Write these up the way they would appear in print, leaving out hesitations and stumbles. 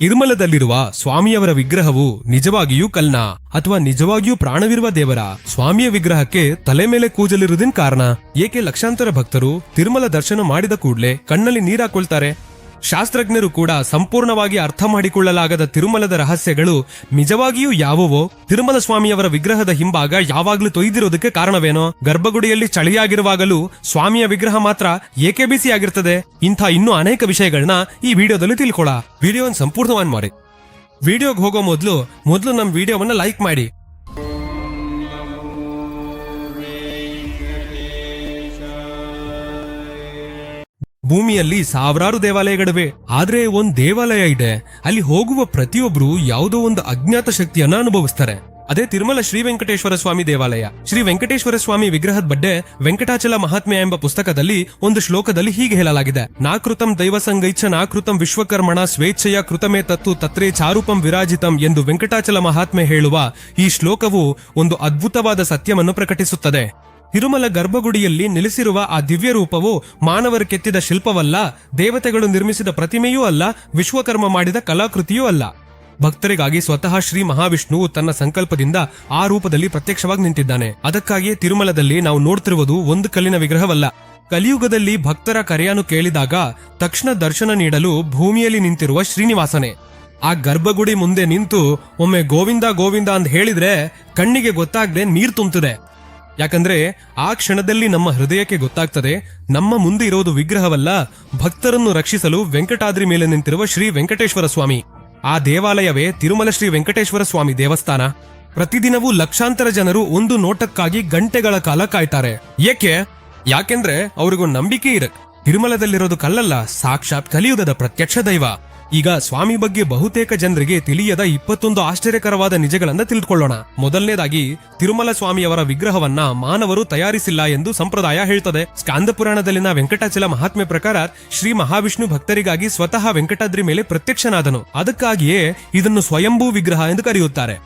ತಿರುಮಲದಲ್ಲಿರುವ ಸ್ವಾಮಿಯವರ ವಿಗ್ರಹವು ನಿಜವಾಗಿಯೂ ಕಲ್ನ ಅಥವಾ ನಿಜವಾಗಿಯೂ ಪ್ರಾಣವಿರುವ ದೇವರ? ಸ್ವಾಮಿಯ ವಿಗ್ರಹಕ್ಕೆ ತಲೆ ಮೇಲೆ ಕೂದಲಿರುವುದೇನ್ ಕಾರಣ? ಏಕೆ ಲಕ್ಷಾಂತರ ಭಕ್ತರು ತಿರುಮಲ ದರ್ಶನ ಮಾಡಿದ ಕೂಡಲೇ ಕಣ್ಣಲ್ಲಿ ನೀರಾಕೊಳ್ತಾರೆ? ಶಾಸ್ತ್ರಜ್ಞರು ಕೂಡ ಸಂಪೂರ್ಣವಾಗಿ ಅರ್ಥ ಮಾಡಿಕೊಳ್ಳಲಾಗದ ತಿರುಮಲದ ರಹಸ್ಯಗಳು ನಿಜವಾಗಿಯೂ ಯಾವುವೋ? ತಿರುಮಲ ಸ್ವಾಮಿಯವರ ವಿಗ್ರಹದ ಹಿಂಭಾಗ ಯಾವಾಗ್ಲೂ ತೊಯ್ದಿರೋದಕ್ಕೆ ಕಾರಣವೇನೋ? ಗರ್ಭಗುಡಿಯಲ್ಲಿ ಚಳಿಯಾಗಿರುವಾಗಲೂ ಸ್ವಾಮಿಯ ವಿಗ್ರಹ ಮಾತ್ರ ಏಕೆ ಬಿಸಿಯಾಗಿರ್ತದೆ? ಇಂಥ ಇನ್ನೂ ಅನೇಕ ವಿಷಯಗಳನ್ನ ಈ ವಿಡಿಯೋದಲ್ಲಿ ತಿಳ್ಕೊಳ್ಳ. ವಿಡಿಯೋವನ್ನು ಸಂಪೂರ್ಣವಾಗಿ ಮಾಡಿ. ವಿಡಿಯೋಗೆ ಹೋಗೋ ಮೊದಲು ನಮ್ಮ ವಿಡಿಯೋವನ್ನ ಲೈಕ್ ಮಾಡಿ. ಭೂಮಿಯಲ್ಲಿ ಸಾವಿರಾರು ದೇವಾಲಯಗಳಿವೆ, ಆದ್ರೆ ಒಂದ್ ದೇವಾಲಯ ಇದೆ, ಅಲ್ಲಿ ಹೋಗುವ ಪ್ರತಿಯೊಬ್ರು ಯಾವುದೋ ಒಂದು ಅಜ್ಞಾತ ಶಕ್ತಿಯನ್ನ ಅನುಭವಿಸ್ತಾರೆ. ಅದೇ ತಿರುಮಲ ಶ್ರೀ ವೆಂಕಟೇಶ್ವರ ಸ್ವಾಮಿ ದೇವಾಲಯ. ಶ್ರೀ ವೆಂಕಟೇಶ್ವರ ಸ್ವಾಮಿ ವಿಗ್ರಹದ ಬಗ್ಗೆ ವೆಂಕಟಾಚಲ ಮಹಾತ್ಮ್ಯ ಎಂಬ ಪುಸ್ತಕದಲ್ಲಿ ಒಂದು ಶ್ಲೋಕದಲ್ಲಿ ಹೀಗೆ ಹೇಳಲಾಗಿದೆ: ನಾಕೃತಂ ದೈವಸಂಗೈಚ್ಛ ನಾಕೃತಂ ವಿಶ್ವಕರ್ಮಣ ಸ್ವೇಚ್ಛೆಯ ಕೃತಮೇ ತತ್ತು ತತ್ರೇ ಚಾರೂಪಂ ವಿರಾಜಿತಂ ಎಂದು ವೆಂಕಟಾಚಲ ಮಹಾತ್ಮೆ ಹೇಳುವ ಈ ಶ್ಲೋಕವು ಒಂದು ಅದ್ಭುತವಾದ ಸತ್ಯವನ್ನು ಪ್ರಕಟಿಸುತ್ತದೆ. ತಿರುಮಲ ಗರ್ಭಗುಡಿಯಲ್ಲಿ ನೆಲೆಸಿರುವ ಆ ದಿವ್ಯ ರೂಪವು ಮಾನವರು ಕೆತ್ತಿದ ಶಿಲ್ಪವಲ್ಲ, ದೇವತೆಗಳು ನಿರ್ಮಿಸಿದ ಪ್ರತಿಮೆಯೂ ಅಲ್ಲ, ವಿಶ್ವಕರ್ಮ ಮಾಡಿದ ಕಲಾಕೃತಿಯೂ ಅಲ್ಲ. ಭಕ್ತರಿಗಾಗಿ ಸ್ವತಃ ಶ್ರೀ ಮಹಾವಿಷ್ಣುವು ತನ್ನ ಸಂಕಲ್ಪದಿಂದ ಆ ರೂಪದಲ್ಲಿ ಪ್ರತ್ಯಕ್ಷವಾಗಿ ನಿಂತಿದ್ದಾನೆ. ಅದಕ್ಕಾಗಿಯೇ ತಿರುಮಲದಲ್ಲಿ ನಾವು ನೋಡ್ತಿರುವುದು ಒಂದು ಕಲ್ಲಿನ ವಿಗ್ರಹವಲ್ಲ. ಕಲಿಯುಗದಲ್ಲಿ ಭಕ್ತರ ಕರೆಯನ್ನು ಕೇಳಿದಾಗ ತಕ್ಷಣ ದರ್ಶನ ನೀಡಲು ಭೂಮಿಯಲ್ಲಿ ನಿಂತಿರುವ ಶ್ರೀನಿವಾಸನೇ. ಆ ಗರ್ಭಗುಡಿ ಮುಂದೆ ನಿಂತು ಒಮ್ಮೆ ಗೋವಿಂದ ಗೋವಿಂದ ಅಂತ ಹೇಳಿದ್ರೆ ಕಣ್ಣಿಗೆ ಗೊತ್ತಾಗದೆ ನೀರು ತುಂಬುತ್ತದೆ. ಯಾಕಂದ್ರೆ ಆ ಕ್ಷಣದಲ್ಲಿ ನಮ್ಮ ಹೃದಯಕ್ಕೆ ಗೊತ್ತಾಗ್ತದೆ, ನಮ್ಮ ಮುಂದೆ ಇರೋದು ವಿಗ್ರಹವಲ್ಲ, ಭಕ್ತರನ್ನು ರಕ್ಷಿಸಲು ವೆಂಕಟಾದ್ರಿ ಮೇಲೆ ನಿಂತಿರುವ ಶ್ರೀ ವೆಂಕಟೇಶ್ವರ ಸ್ವಾಮಿ. ಆ ದೇವಾಲಯವೇ ತಿರುಮಲ ಶ್ರೀ ವೆಂಕಟೇಶ್ವರ ಸ್ವಾಮಿ ದೇವಸ್ಥಾನ. ಪ್ರತಿದಿನವೂ ಲಕ್ಷಾಂತರ ಜನರು ಒಂದು ನೋಟಕ್ಕಾಗಿ ಗಂಟೆಗಳ ಕಾಲ ಕಾಯ್ತಾರೆ. ಯಾಕೆಂದ್ರೆ ಅವ್ರಿಗೊಂದು ನಂಬಿಕೆ ಇರಕ್ ತಿರುಮಲದಲ್ಲಿರೋದು ಕಲ್ಲಲ್ಲ, ಸಾಕ್ಷಾತ್ ಕಲಿಯುಗದ ಪ್ರತ್ಯಕ್ಷ ದೈವ. ಈಗ ಸ್ವಾಮಿ ಬಗ್ಗೆ ಬಹುತೇಕ ಜನರಿಗೆ ತಿಳಿಯದ 21 ಆಶ್ಚರ್ಯಕರವಾದ ನಿಜಗಳನ್ನ ತಿಳ್ಕೊಳ್ಳೋಣ. ಮೊದಲನೇದಾಗಿ, ತಿರುಮಲ ಸ್ವಾಮಿಯವರ ವಿಗ್ರಹವನ್ನ ಮಾನವರು ತಯಾರಿಸಿಲ್ಲ ಎಂದು ಸಂಪ್ರದಾಯ ಹೇಳ್ತದೆ. ಸ್ಕಾಂದ ಪುರಾಣದಲ್ಲಿನ ವೆಂಕಟಾಚಲ ಮಹಾತ್ಮೆ ಪ್ರಕಾರ ಶ್ರೀ ಮಹಾವಿಷ್ಣು ಭಕ್ತರಿಗಾಗಿ ಸ್ವತಃ ವೆಂಕಟಾದ್ರಿ ಮೇಲೆ ಪ್ರತ್ಯಕ್ಷನಾದನು. ಅದಕ್ಕಾಗಿಯೇ ಇದನ್ನು ಸ್ವಯಂಭೂ ವಿಗ್ರಹ ಎಂದು ಕರೆಯುತ್ತಾರೆ.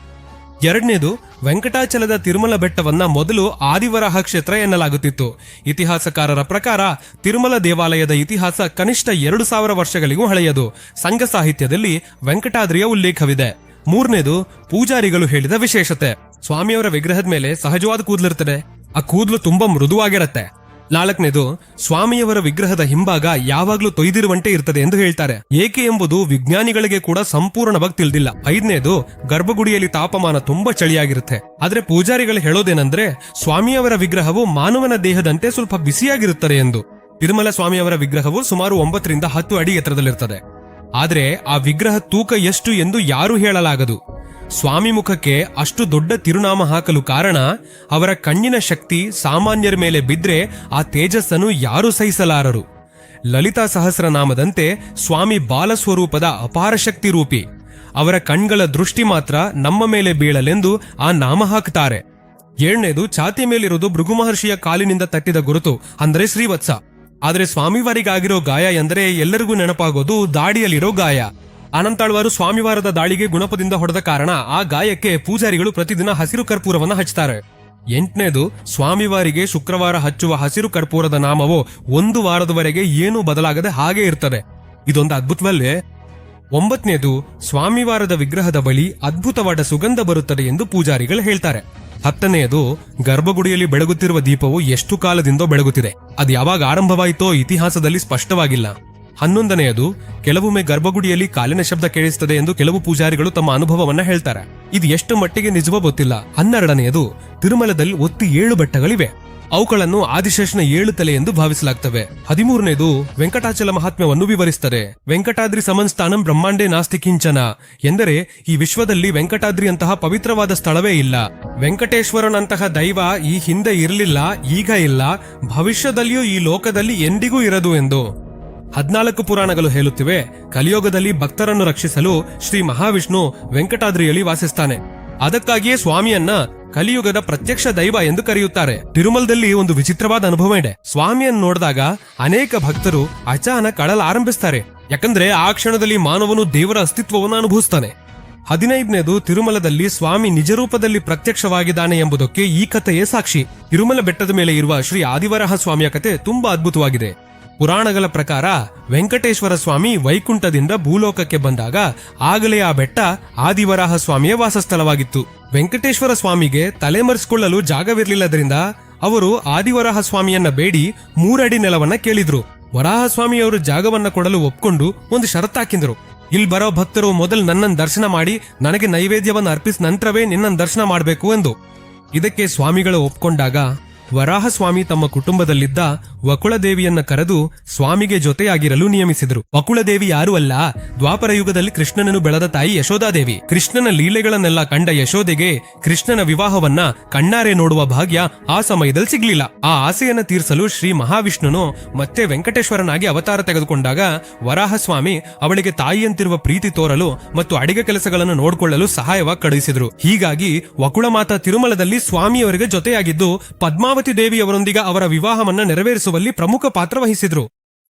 ಎರಡನೇದು, ವೆಂಕಟಾಚಲದ ತಿರುಮಲ ಬೆಟ್ಟವನ್ನ ಮೊದಲು ಆದಿವರಾಹ ಕ್ಷೇತ್ರ ಎನ್ನಲಾಗುತ್ತಿತ್ತು. ಇತಿಹಾಸಕಾರರ ಪ್ರಕಾರ ತಿರುಮಲ ದೇವಾಲಯದ ಇತಿಹಾಸ ಕನಿಷ್ಠ 2000 ವರ್ಷಗಳಿಗೂ ಹಳೆಯದು. ಸಂಘ ಸಾಹಿತ್ಯದಲ್ಲಿ ವೆಂಕಟಾದ್ರಿಯ ಉಲ್ಲೇಖವಿದೆ. ಮೂರನೇದು, ಪೂಜಾರಿಗಳು ಹೇಳಿದ ವಿಶೇಷತೆ. ಸ್ವಾಮಿಯವರ ವಿಗ್ರಹದ ಮೇಲೆ ಸಹಜವಾದ ಕೂದಲಿರ್ತದೆ, ಆ ಕೂದಲು ತುಂಬಾ ಮೃದುವಾಗಿರತ್ತೆ. ನಾಲ್ಕನೇದು, ಸ್ವಾಮಿಯವರ ವಿಗ್ರಹದ ಹಿಂಭಾಗ ಯಾವಾಗ್ಲೂ ತೊಯ್ದಿರುವಂತೆ ಇರ್ತದೆ ಎಂದು ಹೇಳ್ತಾರೆ. ಏಕೆ ಎಂಬುದು ವಿಜ್ಞಾನಿಗಳಿಗೆ ಕೂಡ ಸಂಪೂರ್ಣವಾಗಿ ತಿಳಿದಿಲ್ಲ. ಐದನೇದು, ಗರ್ಭಗುಡಿಯಲ್ಲಿ ತಾಪಮಾನ ತುಂಬಾ ಚಳಿಯಾಗಿರುತ್ತೆ, ಆದ್ರೆ ಪೂಜಾರಿಗಳು ಹೇಳೋದೇನೆಂದ್ರೆ ಸ್ವಾಮಿಯವರ ವಿಗ್ರಹವು ಮಾನವನ ದೇಹದಂತೆ ಸ್ವಲ್ಪ ಬಿಸಿಯಾಗಿರುತ್ತದೆ ಎಂದು. ತಿರುಮಲ ಸ್ವಾಮಿಯವರ ವಿಗ್ರಹವು ಸುಮಾರು 9 ರಿಂದ 10 ಅಡಿ ಎತ್ತರದಲ್ಲಿರ್ತದೆ. ಆದ್ರೆ ಆ ವಿಗ್ರಹ ತೂಕ ಎಷ್ಟು ಎಂದು ಯಾರೂ ಹೇಳಲಾಗದು. ಸ್ವಾಮಿ ಮುಖಕ್ಕೆ ಅಷ್ಟು ದೊಡ್ಡ ತಿರುನಾಮ ಹಾಕಲು ಕಾರಣ ಅವರ ಕಣ್ಣಿನ ಶಕ್ತಿ ಸಾಮಾನ್ಯರ ಮೇಲೆ ಬಿದ್ರೆ ಆ ತೇಜಸ್ಸನ್ನು ಯಾರೂ ಸಹಿಸಲಾರರು. ಲಲಿತಾ ಸಹಸ್ರನಾಮದಂತೆ ಸ್ವಾಮಿ ಬಾಲಸ್ವರೂಪದ ಅಪಾರ ಶಕ್ತಿ ರೂಪಿ. ಅವರ ಕಣ್ಗಳ ದೃಷ್ಟಿ ಮಾತ್ರ ನಮ್ಮ ಮೇಲೆ ಬೀಳಲೆಂದು ಆ ನಾಮ ಹಾಕ್ತಾರೆ. ಏಳನೇದು, ಛಾತಿ ಮೇಲಿರುವುದು ಭೃಗು ಮಹರ್ಷಿಯ ಕಾಲಿನಿಂದ ತಟ್ಟಿದ ಗುರುತು, ಅಂದ್ರೆ ಶ್ರೀವತ್ಸ. ಆದ್ರೆ ಸ್ವಾಮಿವಾರಿಗಾಗಿರೋ ಗಾಯ ಎಂದರೆ ಎಲ್ಲರಿಗೂ ನೆನಪಾಗೋದು ದಾಡಿಯಲ್ಲಿರೋ ಗಾಯ. ಅನಂತಾಳ್ವಾರು ಸ್ವಾಮಿವಾರದ ದಾಳಿಗೆ ಗುಣಪದಿಂದ ಹೊಡೆದ ಕಾರಣ ಆ ಗಾಯಕ್ಕೆ ಪೂಜಾರಿಗಳು ಪ್ರತಿದಿನ ಹಸಿರು ಕರ್ಪೂರವನ್ನು ಹಚ್ಚುತ್ತಾರೆ. ಎಂಟನೇದು, ಸ್ವಾಮಿವಾರಿಗೆ ಶುಕ್ರವಾರ ಹಚ್ಚುವ ಹಸಿರು ಕರ್ಪೂರದ ನಾಮವು 1 ವಾರದವರೆಗೆ ಏನೂ ಬದಲಾಗದೆ ಹಾಗೆ ಇರ್ತದೆ. ಇದೊಂದು ಅದ್ಭುತವಲ್ಲೇ? 9ನೇದು, ಸ್ವಾಮಿವಾರದ ವಿಗ್ರಹದ ಬಳಿ ಅದ್ಭುತವಾದ ಸುಗಂಧ ಬರುತ್ತದೆ ಎಂದು ಪೂಜಾರಿಗಳು ಹೇಳ್ತಾರೆ. 10ನೇದು, ಗರ್ಭಗುಡಿಯಲ್ಲಿ ಬೆಳಗುತ್ತಿರುವ ದೀಪವು ಎಷ್ಟು ಕಾಲದಿಂದ ಬೆಳಗುತ್ತಿದೆ, ಅದು ಯಾವಾಗ ಆರಂಭವಾಯಿತೋ ಇತಿಹಾಸದಲ್ಲಿ ಸ್ಪಷ್ಟವಾಗಿಲ್ಲ. 11ನೇದು, ಕೆಲವೊಮ್ಮೆ ಗರ್ಭಗುಡಿಯಲ್ಲಿ ಕಾಲಿನ ಶಬ್ದ ಕೇಳಿಸುತ್ತದೆ ಎಂದು ಕೆಲವು ಪೂಜಾರಿಗಳು ತಮ್ಮ ಅನುಭವವನ್ನ ಹೇಳ್ತಾರೆ. ಇದು ಎಷ್ಟು ಮಟ್ಟಿಗೆ ನಿಜವೋ ಗೊತ್ತಿಲ್ಲ. 12ನೇದು, ತಿರುಮಲದಲ್ಲಿ ಒಟ್ಟು 7 ಬೆಟ್ಟಗಳಿವೆ, ಅವುಗಳನ್ನು ಆದಿಶೇಷನ 7 ತಲೆ ಎಂದು ಭಾವಿಸಲಾಗ್ತವೆ. 13ನೇದು, ವೆಂಕಟಾಚಲ ಮಹಾತ್ಮ್ಯವನ್ನು ವಿವರಿಸುತ್ತದೆ. ವೆಂಕಟಾದ್ರಿ ಸಮನ್ಸ್ಥಾನಂ ಬ್ರಹ್ಮಾಂಡೇ ನಾಸ್ತಿ ಕಿಂಚನ ಎಂದರೆ ಈ ವಿಶ್ವದಲ್ಲಿ ವೆಂಕಟಾದ್ರಿ ಅಂತಹ ಪವಿತ್ರವಾದ ಸ್ಥಳವೇ ಇಲ್ಲ. ವೆಂಕಟೇಶ್ವರನಂತಹ ದೈವ ಈ ಹಿಂದೆ ಇರಲಿಲ್ಲ, ಈಗ ಇಲ್ಲ, ಭವಿಷ್ಯದಲ್ಲಿಯೂ ಈ ಲೋಕದಲ್ಲಿ ಎಂದಿಗೂ ಇರದು ಎಂದು. 14 ಪುರಾಣಗಳು ಹೇಳುತ್ತಿವೆ, ಕಲಿಯುಗದಲ್ಲಿ ಭಕ್ತರನ್ನು ರಕ್ಷಿಸಲು ಶ್ರೀ ಮಹಾವಿಷ್ಣು ವೆಂಕಟಾದ್ರಿಯಲ್ಲಿ ವಾಸಿಸ್ತಾನೆ. ಅದಕ್ಕಾಗಿಯೇ ಸ್ವಾಮಿಯನ್ನ ಕಲಿಯುಗದ ಪ್ರತ್ಯಕ್ಷ ದೈವ ಎಂದು ಕರೆಯುತ್ತಾರೆ. ತಿರುಮಲದಲ್ಲಿ ಒಂದು ವಿಚಿತ್ರವಾದ ಅನುಭವ ಇದೆ. ಸ್ವಾಮಿಯನ್ನು ನೋಡಿದಾಗ ಅನೇಕ ಭಕ್ತರು ಅಚಾನಕ್ ಅಳಲ ಆರಂಭಿಸ್ತಾರೆ. ಯಾಕಂದ್ರೆ ಆ ಕ್ಷಣದಲ್ಲಿ ಮಾನವನು ದೇವರ ಅಸ್ತಿತ್ವವನ್ನು ಅನುಭವಿಸ್ತಾನೆ. 15ನೇದು, ತಿರುಮಲದಲ್ಲಿ ಸ್ವಾಮಿ ನಿಜರೂಪದಲ್ಲಿ ಪ್ರತ್ಯಕ್ಷವಾಗಿದ್ದಾನೆ ಎಂಬುದಕ್ಕೆ ಈ ಕಥೆಯೇ ಸಾಕ್ಷಿ. ತಿರುಮಲ ಬೆಟ್ಟದ ಮೇಲೆ ಇರುವ ಶ್ರೀ ಆದಿವರಾಹ ಸ್ವಾಮಿಯ ಕತೆ ತುಂಬಾ ಅದ್ಭುತವಾಗಿದೆ. ಪುರಾಣಗಳ ಪ್ರಕಾರ ವೆಂಕಟೇಶ್ವರ ಸ್ವಾಮಿ ವೈಕುಂಠದಿಂದ ಭೂಲೋಕಕ್ಕೆ ಬಂದಾಗ ಆಗಲೇ ಆ ಬೆಟ್ಟ ಆದಿವರಾಹ ಸ್ವಾಮಿಯ ವಾಸಸ್ಥಳವಾಗಿತ್ತು. ವೆಂಕಟೇಶ್ವರ ಸ್ವಾಮಿಗೆ ತಲೆಮರೆಸಿಕೊಳ್ಳಲು ಜಾಗವಿರಲಿಲ್ಲದ್ರಿಂದ ಅವರು ಆದಿವರಾಹ ಸ್ವಾಮಿಯನ್ನ ಬೇಡಿ 3 ಅಡಿ ನೆಲವನ್ನ ಕೇಳಿದ್ರು. ವರಾಹ ಸ್ವಾಮಿಯವರು ಜಾಗವನ್ನ ಕೊಡಲು ಒಪ್ಕೊಂಡು ಒಂದು ಷರತ್ತಾಕಿದ್ರು. ಇಲ್ಲಿ ಬರೋ ಭಕ್ತರು ಮೊದಲು ನನ್ನನ್ನು ದರ್ಶನ ಮಾಡಿ ನನಗೆ ನೈವೇದ್ಯವನ್ನು ಅರ್ಪಿಸಿದ ನಂತರವೇ ನಿನ್ನನ್ನು ದರ್ಶನ ಮಾಡಬೇಕು ಎಂದು. ಇದಕ್ಕೆ ಸ್ವಾಮಿಗಳು ಒಪ್ಕೊಂಡಾಗ ವರಾಹ ಸ್ವಾಮಿ ತಮ್ಮ ಕುಟುಂಬದಲ್ಲಿದ್ದ ವಕುಳದೇವಿಯನ್ನ ಕರೆದು ಸ್ವಾಮಿಗೆ ಜೊತೆಯಾಗಿರಲು ನಿಯಮಿಸಿದ್ರು. ವಕುಳದೇವಿ ಯಾರೂ ಅಲ್ಲ, ದ್ವಾಪರ ಯುಗದಲ್ಲಿ ಕೃಷ್ಣನನ್ನು ಬೆಳೆದ ತಾಯಿ ಯಶೋಧಾದೇವಿ. ಕೃಷ್ಣನ ಲೀಲೆಗಳನ್ನೆಲ್ಲ ಕಂಡ ಯಶೋದೆಗೆ ಕೃಷ್ಣನ ವಿವಾಹವನ್ನ ಕಣ್ಣಾರೆ ನೋಡುವ ಭಾಗ್ಯ ಆ ಸಮಯದಲ್ಲಿ ಸಿಗ್ಲಿಲ್ಲ. ಆ ಆಸೆಯನ್ನ ತೀರಿಸಲು ಶ್ರೀ ಮಹಾವಿಷ್ಣುನು ಮತ್ತೆ ವೆಂಕಟೇಶ್ವರನಾಗಿ ಅವತಾರ ತೆಗೆದುಕೊಂಡಾಗ ವರಾಹ ಸ್ವಾಮಿ ಅವಳಿಗೆ ತಾಯಿಯಂತಿರುವ ಪ್ರೀತಿ ತೋರಲು ಮತ್ತು ಅಡಿಗೆ ಕೆಲಸಗಳನ್ನು ನೋಡಿಕೊಳ್ಳಲು ಸಹಾಯವಾಗಿ ಕಳುಹಿಸಿದ್ರು. ಹೀಗಾಗಿ ವಕುಳ ಮಾತಾ ತಿರುಮಲದಲ್ಲಿ ಸ್ವಾಮಿಯವರಿಗೆ ಜೊತೆಯಾಗಿದ್ದು ಪದ್ಮಾವತಿ ದೇವಿಯವರೊಂದಿಗೆ ಅವರ ವಿವಾಹವನ್ನ ನೆರವೇರಿಸುವಲ್ಲಿ ಪ್ರಮುಖ ಪಾತ್ರ ವಹಿಸಿದ್ರು.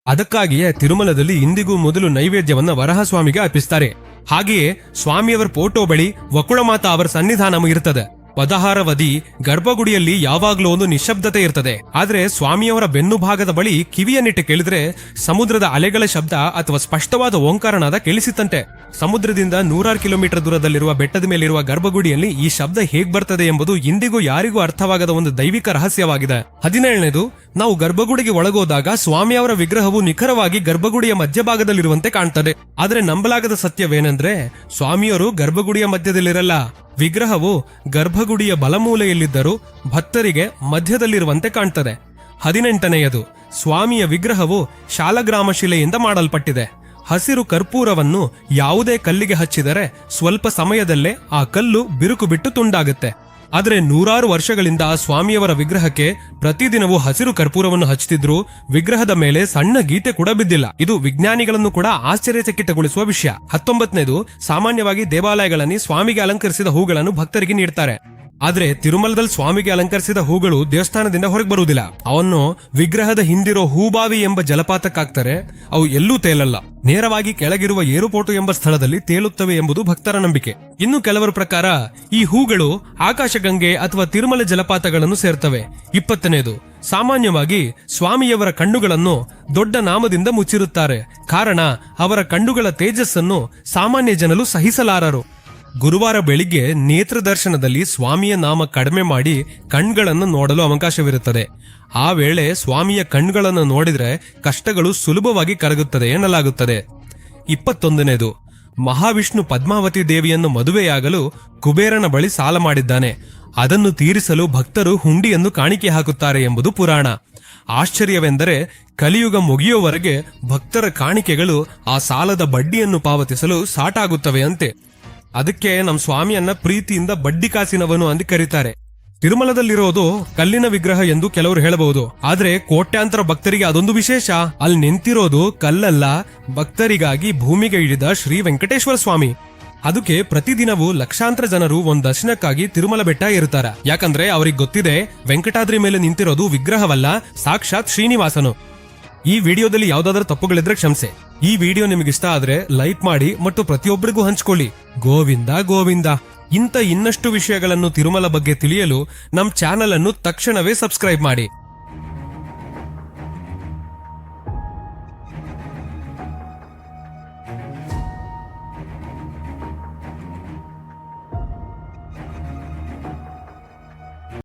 ಅದಕ್ಕಾಗಿಯೇ ತಿರುಮಲದಲ್ಲಿ ಇಂದಿಗೂ ಮೊದಲು ನೈವೇದ್ಯವನ್ನ ವರಾಹ ಸ್ವಾಮಿಗೆ ಅರ್ಪಿಸ್ತಾರೆ. ಹಾಗೆಯೇ ಸ್ವಾಮಿಯವರ ಫೋಟೋ ಬಳಿ ವಕುಳ ಮಾತಾ ಅವರ ಸನ್ನಿಧಾನವೂ ಇರ್ತದೆ. ಪದಹಾರವಧಿ ಗರ್ಭಗುಡಿಯಲ್ಲಿ ಯಾವಾಗ್ಲೂ ಒಂದು ನಿಶ್ಶಬ್ದತೆ ಇರ್ತದೆ. ಆದ್ರೆ ಸ್ವಾಮಿಯವರ ಬೆನ್ನು ಭಾಗದ ಬಳಿ ಕಿವಿಯನ್ನಿಟ್ಟು ಕೇಳಿದ್ರೆ ಸಮುದ್ರದ ಅಲೆಗಳ ಶಬ್ದ ಅಥವಾ ಸ್ಪಷ್ಟವಾದ ಓಂಕಾರನಾದ ಕೇಳಿಸಿತಂತೆ. ಸಮುದ್ರದಿಂದ 100 ಕಿಲೋಮೀಟರ್ ದೂರದಲ್ಲಿರುವ ಬೆಟ್ಟದ ಮೇಲಿರುವ ಗರ್ಭಗುಡಿಯಲ್ಲಿ ಈ ಶಬ್ದ ಹೇಗ್ ಬರ್ತದೆ ಎಂಬುದು ಇಂದಿಗೂ ಯಾರಿಗೂ ಅರ್ಥವಾಗದ ಒಂದು ದೈವಿಕ ರಹಸ್ಯವಾಗಿದೆ. 17ನೇದು, ನಾವು ಗರ್ಭಗುಡಿಗೆ ಒಳಗೋದಾಗ ಸ್ವಾಮಿಯವರ ವಿಗ್ರಹವು ನಿಖರವಾಗಿ ಗರ್ಭಗುಡಿಯ ಮಧ್ಯಭಾಗದಲ್ಲಿರುವಂತೆ ಕಾಣ್ತದೆ. ಆದ್ರೆ ನಂಬಲಾಗದ ಸತ್ಯವೇನೆಂದ್ರೆ ಸ್ವಾಮಿಯವರು ಗರ್ಭಗುಡಿಯ ಮಧ್ಯದಲ್ಲಿರಲ್ಲ. ವಿಗ್ರಹವು ಗರ್ಭಗುಡಿಯ ಬಲಮೂಲೆಯಲ್ಲಿದ್ದರೂ ಭಕ್ತರಿಗೆ ಮಧ್ಯದಲ್ಲಿರುವಂತೆ ಕಾಣ್ತದೆ. 18ನೇಯದು, ಸ್ವಾಮಿಯ ವಿಗ್ರಹವು ಶಾಲಗ್ರಾಮ ಶಿಲೆಯಿಂದ ಮಾಡಲ್ಪಟ್ಟಿದೆ. ಹಸಿರು ಕರ್ಪೂರವನ್ನು ಯಾವುದೇ ಕಲ್ಲಿಗೆ ಹಚ್ಚಿದರೆ ಸ್ವಲ್ಪ ಸಮಯದಲ್ಲೇ ಆ ಕಲ್ಲು ಬಿರುಕು ಬಿಟ್ಟು ತುಂಡಾಗುತ್ತೆ. ಆದರೆ 100 ವರ್ಷಗಳಿಂದ ಸ್ವಾಮಿಯವರ ವಿಗ್ರಹಕ್ಕೆ ಪ್ರತಿದಿನವೂ ಹಸಿರು ಕರ್ಪೂರವನ್ನು ಹಚ್ಚುತ್ತಿದ್ರು ವಿಗ್ರಹದ ಮೇಲೆ ಸಣ್ಣ ಗೀತೆ ಕೂಡ ಬಿದ್ದಿಲ್ಲ. ಇದು ವಿಜ್ಞಾನಿಗಳನ್ನು ಕೂಡ ಆಶ್ಚರ್ಯಚಕಿತಗೊಳಿಸುವ ವಿಷಯ. 19ನೇದು, ಸಾಮಾನ್ಯವಾಗಿ ದೇವಾಲಯಗಳಲ್ಲಿ ಸ್ವಾಮಿಗೆ ಅಲಂಕರಿಸಿದ ಹೂಗಳನ್ನು ಭಕ್ತರಿಗೆ ನೀಡ್ತಾರೆ. ಆದ್ರೆ ತಿರುಮಲದಲ್ಲಿ ಸ್ವಾಮಿಗೆ ಅಲಂಕರಿಸಿದ ಹೂಗಳು ದೇವಸ್ಥಾನದಿಂದ ಹೊರಗೆ ಬರುವುದಿಲ್ಲ. ಅವನ್ನು ವಿಗ್ರಹದ ಹಿಂದಿರೋ ಹೂಬಾವಿ ಎಂಬ ಜಲಪಾತಕ್ಕಾಗ್ತಾರೆ. ಅವು ಎಲ್ಲೂ ತೇಲಲ್ಲ, ನೇರವಾಗಿ ಕೆಳಗಿರುವ ಏರುಪೋಟು ಎಂಬ ಸ್ಥಳದಲ್ಲಿ ತೇಲುತ್ತವೆ ಎಂಬುದು ಭಕ್ತರ ನಂಬಿಕೆ. ಇನ್ನು ಕೆಲವರ ಪ್ರಕಾರ ಈ ಹೂಗಳು ಆಕಾಶಗಂಗೆ ಅಥವಾ ತಿರುಮಲ ಜಲಪಾತಗಳನ್ನು ಸೇರ್ತವೆ. 20ನೇದು, ಸಾಮಾನ್ಯವಾಗಿ ಸ್ವಾಮಿಯವರ ಕಣ್ಣುಗಳನ್ನು ದೊಡ್ಡ ನಾಮದಿಂದ ಮುಚ್ಚಿರುತ್ತಾರೆ. ಕಾರಣ ಅವರ ಕಣ್ಣುಗಳ ತೇಜಸ್ಸನ್ನು ಸಾಮಾನ್ಯ ಜನರು ಸಹಿಸಲಾರರು. ಗುರುವಾರ ಬೆಳಿಗ್ಗೆ ನೇತ್ರ ದರ್ಶನದಲ್ಲಿ ಸ್ವಾಮಿಯ ನಾಮ ಕಡಿಮೆ ಮಾಡಿ ಕಣ್ಗಳನ್ನು ನೋಡಲು ಅವಕಾಶವಿರುತ್ತದೆ. ಆ ವೇಳೆ ಸ್ವಾಮಿಯ ಕಣ್ಗಳನ್ನು ನೋಡಿದ್ರೆ ಕಷ್ಟಗಳು ಸುಲಭವಾಗಿ ಕರಗುತ್ತದೆ ಎನ್ನಲಾಗುತ್ತದೆ. 21ನೇದು, ಮಹಾವಿಷ್ಣು ಪದ್ಮಾವತಿ ದೇವಿಯನ್ನು ಮದುವೆಯಾಗಲು ಕುಬೇರನ ಬಳಿ ಸಾಲ ಮಾಡಿದ್ದಾನೆ. ಅದನ್ನು ತೀರಿಸಲು ಭಕ್ತರು ಹುಂಡಿಯನ್ನು ಕಾಣಿಕೆ ಹಾಕುತ್ತಾರೆ ಎಂಬುದು ಪುರಾಣ. ಆಶ್ಚರ್ಯವೆಂದರೆ ಕಲಿಯುಗ ಮುಗಿಯುವವರೆಗೆ ಭಕ್ತರ ಕಾಣಿಕೆಗಳು ಆ ಸಾಲದ ಬಡ್ಡಿಯನ್ನು ಪಾವತಿಸಲು ಸಾಟಾಗುತ್ತವೆ ಅಂತೆ. ಅದಕ್ಕೆ ನಮ್ಮ ಸ್ವಾಮಿಯನ್ನ ಪ್ರೀತಿಯಿಂದ ಬಡ್ಡಿ ಕಾಸಿನವನು ಅಂತ ಕರೀತಾರೆ. ತಿರುಮಲದಲ್ಲಿರೋದು ಕಲ್ಲಿನ ವಿಗ್ರಹ ಎಂದು ಕೆಲವರು ಹೇಳಬಹುದು. ಆದ್ರೆ ಕೋಟ್ಯಾಂತರ ಭಕ್ತರಿಗೆ ಅದೊಂದು ವಿಶೇಷ. ಅಲ್ಲಿ ನಿಂತಿರೋದು ಕಲ್ಲಲ್ಲ, ಭಕ್ತರಿಗಾಗಿ ಭೂಮಿಗೆ ಇಳಿದ ಶ್ರೀ ವೆಂಕಟೇಶ್ವರ ಸ್ವಾಮಿ. ಅದಕ್ಕೆ ಪ್ರತಿದಿನವೂ ಲಕ್ಷಾಂತರ ಜನರು ಒಂದ್ ದರ್ಶನಕ್ಕಾಗಿ ತಿರುಮಲ ಬೆಟ್ಟ ಏರುತ್ತಾರೆ. ಯಾಕಂದ್ರೆ ಅವ್ರಿಗೆ ಗೊತ್ತಿದೆ ವೆಂಕಟಾದ್ರಿ ಮೇಲೆ ನಿಂತಿರೋದು ವಿಗ್ರಹವಲ್ಲ, ಸಾಕ್ಷಾತ್ ಶ್ರೀನಿವಾಸನು. ಈ ವಿಡಿಯೋದಲ್ಲಿ ಯಾವ್ದಾದ್ರೂ ತಪ್ಪುಗಳಿದ್ರೆ ಕ್ಷಮಿಸಿ. ಈ ವಿಡಿಯೋ ನಿಮಗಿಷ್ಟ ಆದ್ರೆ ಲೈಕ್ ಮಾಡಿ ಮತ್ತು ಪ್ರತಿಯೊಬ್ಬರಿಗೂ ಹಂಚ್ಕೊಳ್ಳಿ. ಗೋವಿಂದ ಗೋವಿಂದ. ಇನ್ನಷ್ಟು ವಿಷಯಗಳನ್ನು ತಿರುಮಲ ಬಗ್ಗೆ ತಿಳಿಯಲು ನಮ್ಮ ಚಾನೆಲ್ ಅನ್ನು ತಕ್ಷಣವೇ ಸಬ್ಸ್ಕ್ರೈಬ್ ಮಾಡಿ.